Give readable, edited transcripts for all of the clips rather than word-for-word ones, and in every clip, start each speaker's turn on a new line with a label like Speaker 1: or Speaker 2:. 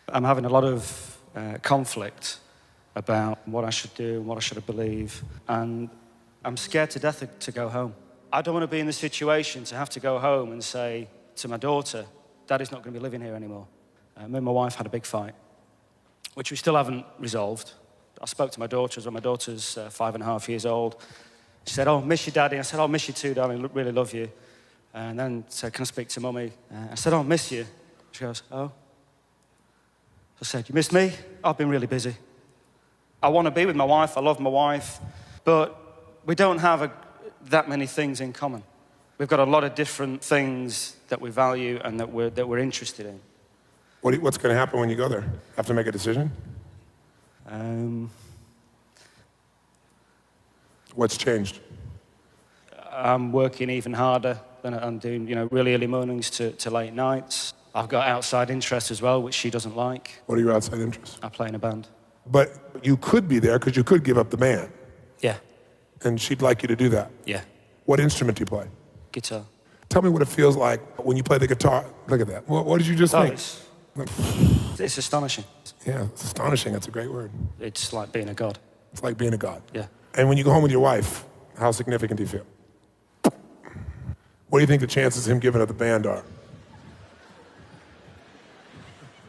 Speaker 1: I'm having a lot of conflict about what I should do and what I should believe, and I'm scared to death to go home. I don't want to be in the situation to have to go home and say to my daughter, Daddy's not going to be living here anymore. Me and my wife had a big fight, which we still haven't resolved. I spoke to my daughter as well. My daughter's 5.5 years old. She said, "Oh, miss you, Daddy." I said, "Oh, miss you too, darling, really love you." And then said, "Can I speak to Mummy?" I said, "Oh, miss you." She goes, "Oh." I said, "You missed me?" "I've been really busy. I want to be with my wife, I love my wife, but we don't have that many things in common. We've got a lot of different things that we value and that we're interested in."
Speaker 2: What's going to happen when you go there? Have to make a decision? What's changed?
Speaker 1: I'm working even harder than I'm doing, really early mornings to late nights. I've got outside interests as well, which she doesn't like.
Speaker 2: What are your outside interests?
Speaker 1: I play in a band.
Speaker 2: But you could be there because you could give up the band.
Speaker 1: Yeah.
Speaker 2: And she'd like you to do that.
Speaker 1: Yeah.
Speaker 2: What instrument do you play?
Speaker 1: Guitar.
Speaker 2: Tell me what it feels like when you play the guitar. Look at that. What did you just think?
Speaker 1: It's astonishing.
Speaker 2: Yeah, it's astonishing. That's a great word.
Speaker 1: It's like being a god.
Speaker 2: It's like being a god.
Speaker 1: Yeah.
Speaker 2: And when you go home with your wife, how significant do you feel? What do you think the chances of him giving up the band are?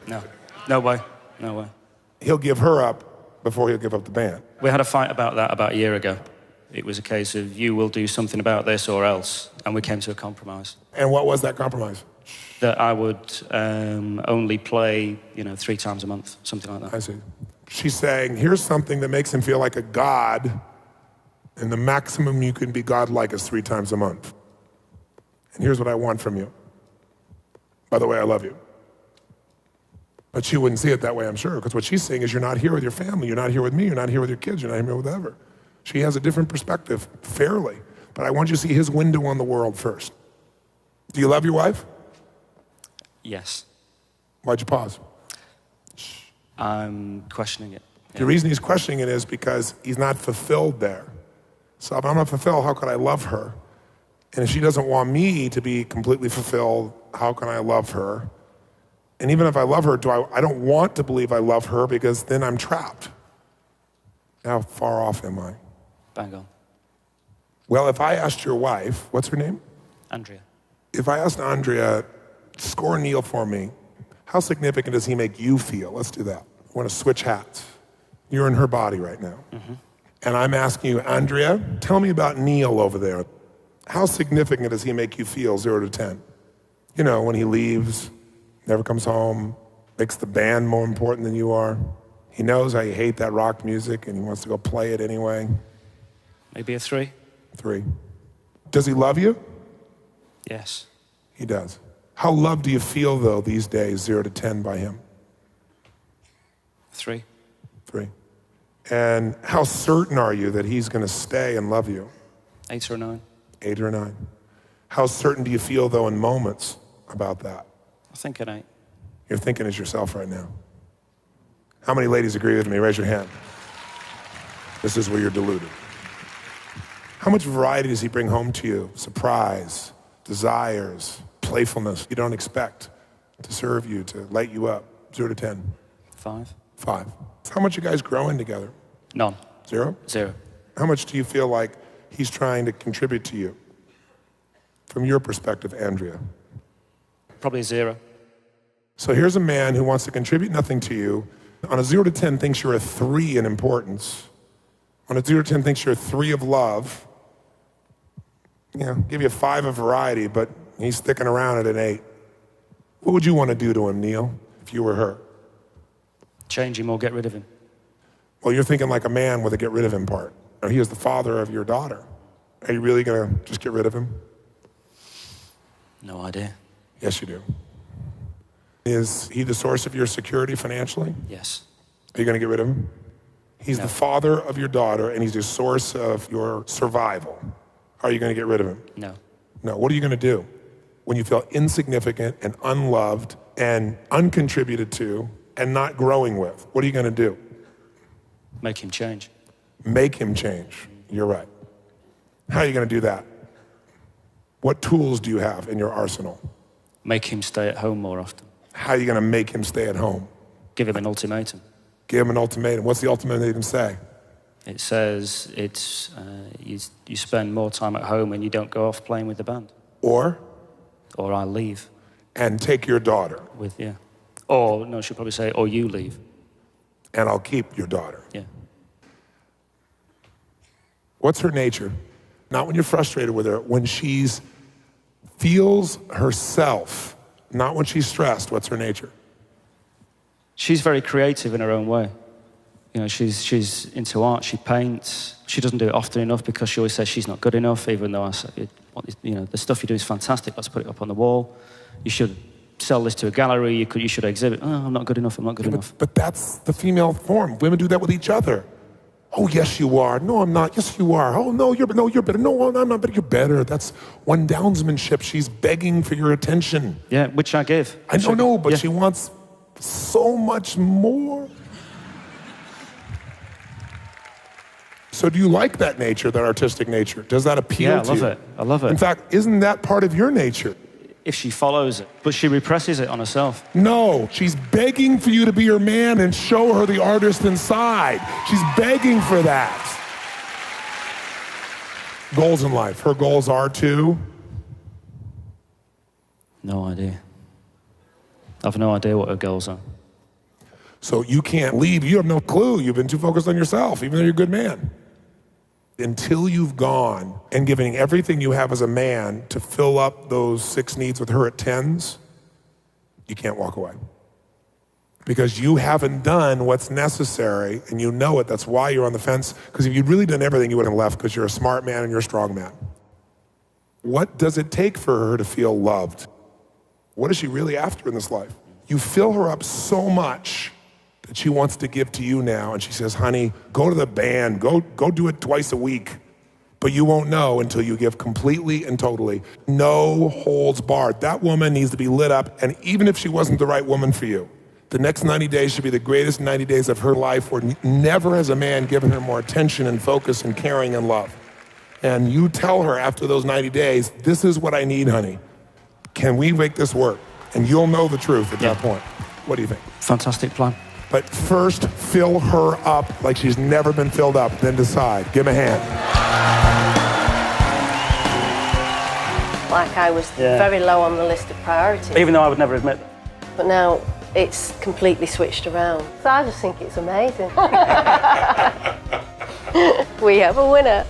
Speaker 1: No. No way. No way.
Speaker 2: He'll give her up before he'll give up the band.
Speaker 1: We had a fight about that about a year ago. It was a case of you will do something about this or else, and we came to a compromise.
Speaker 2: And what was that compromise?
Speaker 1: That I would only play, 3 times a month, something like that.
Speaker 2: I see. She's saying, here's something that makes him feel like a god, and the maximum you can be godlike is 3 times a month. And here's what I want from you. By the way, I love you. But she wouldn't see it that way, I'm sure, because what she's saying is you're not here with your family, you're not here with me, you're not here with your kids, you're not here with whatever. She has a different perspective, fairly. But I want you to see his window on the world first. Do you love your wife?
Speaker 1: Yes.
Speaker 2: Why'd you pause?
Speaker 1: I'm questioning it. Yeah.
Speaker 2: The reason he's questioning it is because he's not fulfilled there. So if I'm not fulfilled, how could I love her? And if she doesn't want me to be completely fulfilled, how can I love her? And even if I love her, I don't want to believe I love her because then I'm trapped. How far off am I?
Speaker 1: Bang on.
Speaker 2: Well, if I asked your wife, what's her name?
Speaker 1: Andrea.
Speaker 2: If I asked Andrea, score Neil for me, how significant does he make you feel? Let's do that. I want to switch hats. You're in her body right now. Mm-hmm. And I'm asking you, Andrea, tell me about Neil over there. How significant does he make you feel, 0 to 10? When he leaves, never comes home, makes the band more important than you are. He knows how you hate that rock music and he wants to go play it anyway.
Speaker 1: Maybe a 3.
Speaker 2: 3. Does he love you?
Speaker 1: Yes.
Speaker 2: He does. How loved do you feel, though, these days, 0 to 10 by him?
Speaker 1: 3.
Speaker 2: 3. And how certain are you that he's going to stay and love you?
Speaker 1: 8 or 9.
Speaker 2: 8 or 9. How certain do you feel, though, in moments about that?
Speaker 1: I think an 8.
Speaker 2: You're thinking as yourself right now. How many ladies agree with me? Raise your hand. This is where you're deluded. How much variety does he bring home to you? Surprise, desires, playfulness you don't expect to serve you, to light you up. 0 to 10.
Speaker 1: 5.
Speaker 2: 5. How much you guys growing together?
Speaker 1: None.
Speaker 2: 0?
Speaker 1: 0.
Speaker 2: How much do you feel like he's trying to contribute to you? From your perspective, Andrea.
Speaker 1: Probably 0.
Speaker 2: So here's a man who wants to contribute nothing to you. On a 0 to 10 thinks you're a 3 in importance. On a 0 to 10 thinks you're a 3 of love. Give you a 5 of variety, but he's sticking around at an 8. What would you want to do to him, Neil, if you were her?
Speaker 1: Change him or get rid of him.
Speaker 2: Well, you're thinking like a man with a get rid of him part. He is the father of your daughter. Are you really going to just get rid of him?
Speaker 1: No idea.
Speaker 2: Yes, you do. Is he the source of your security financially?
Speaker 1: Yes.
Speaker 2: Are you going to get rid of him? He's the father of your daughter, and he's the source of your survival. Are you going to get rid of him?
Speaker 1: No.
Speaker 2: No. What are you going to do when you feel insignificant and unloved and uncontributed to and not growing with? What are you going to do?
Speaker 1: Make him change.
Speaker 2: Make him change. You're right. How are you going to do that? What tools do you have in your arsenal?
Speaker 1: Make him stay at home more often.
Speaker 2: How are you going to make him stay at home?
Speaker 1: give him an ultimatum.
Speaker 2: Give him an ultimatum. What's the ultimatum say?
Speaker 1: It says you spend more time at home and you don't go off playing with the band.
Speaker 2: Or
Speaker 1: I leave.
Speaker 2: And take your daughter.
Speaker 1: Yeah. Or, no, she'll probably say, or you leave.
Speaker 2: And I'll keep your daughter.
Speaker 1: Yeah.
Speaker 2: What's her nature? Not when you're frustrated with her, when she's feels herself, not when she's stressed. What's her nature?
Speaker 1: She's very creative in her own way. You know, she's into art, she paints. She doesn't do it often enough because she always says she's not good enough, even though I say, you know, the stuff you do is fantastic, let's put it up on the wall. You should sell this to a gallery, you should exhibit. Oh, I'm not good enough, I'm not good enough.
Speaker 2: But that's the female form. Women do that with each other. Oh, yes, you are. No, I'm not. Yes, you are. Oh, no, you're better. No, I'm not better. You're better. That's one downsmanship. She's begging for your attention.
Speaker 1: Yeah, which I give.
Speaker 2: I don't know, but she wants so much more. So do you like that nature, that artistic nature? Does that appeal to you?
Speaker 1: Yeah, I love it.
Speaker 2: In fact, isn't that part of your nature?
Speaker 1: If she follows it, but she represses it on herself.
Speaker 2: No, she's begging for you to be her man and show her the artist inside. She's begging for that. Goals in life. Her goals are to?
Speaker 1: No idea. I've no idea what her goals are.
Speaker 2: So you can't leave. You have no clue. You've been too focused on yourself, even though you're a good man. Until you've gone and given everything you have as a man to fill up those 6 needs with her at 10s, you can't walk away. Because you haven't done what's necessary, and you know it. That's why you're on the fence. Because if you'd really done everything, you wouldn't have left, because you're a smart man and you're a strong man. What does it take for her to feel loved? What is she really after in this life? You fill her up so much that she wants to give to you now, and she says, honey, go to the band, go do it twice a week. But you won't know until you give completely and totally. No holds barred. That woman needs to be lit up, and even if she wasn't the right woman for you, the next 90 days should be the greatest 90 days of her life, where never has a man given her more attention and focus and caring and love. And you tell her after those 90 days, this is what I need, honey. Can we make this work? And you'll know the truth at that point. What do you think?
Speaker 1: Fantastic plan.
Speaker 2: But first, fill her up like she's never been filled up, then decide. Give him a hand.
Speaker 3: Like I was very low on the list of priorities.
Speaker 1: Even though I would never admit that.
Speaker 3: But now it's completely switched around. So I just think it's amazing. We have a winner.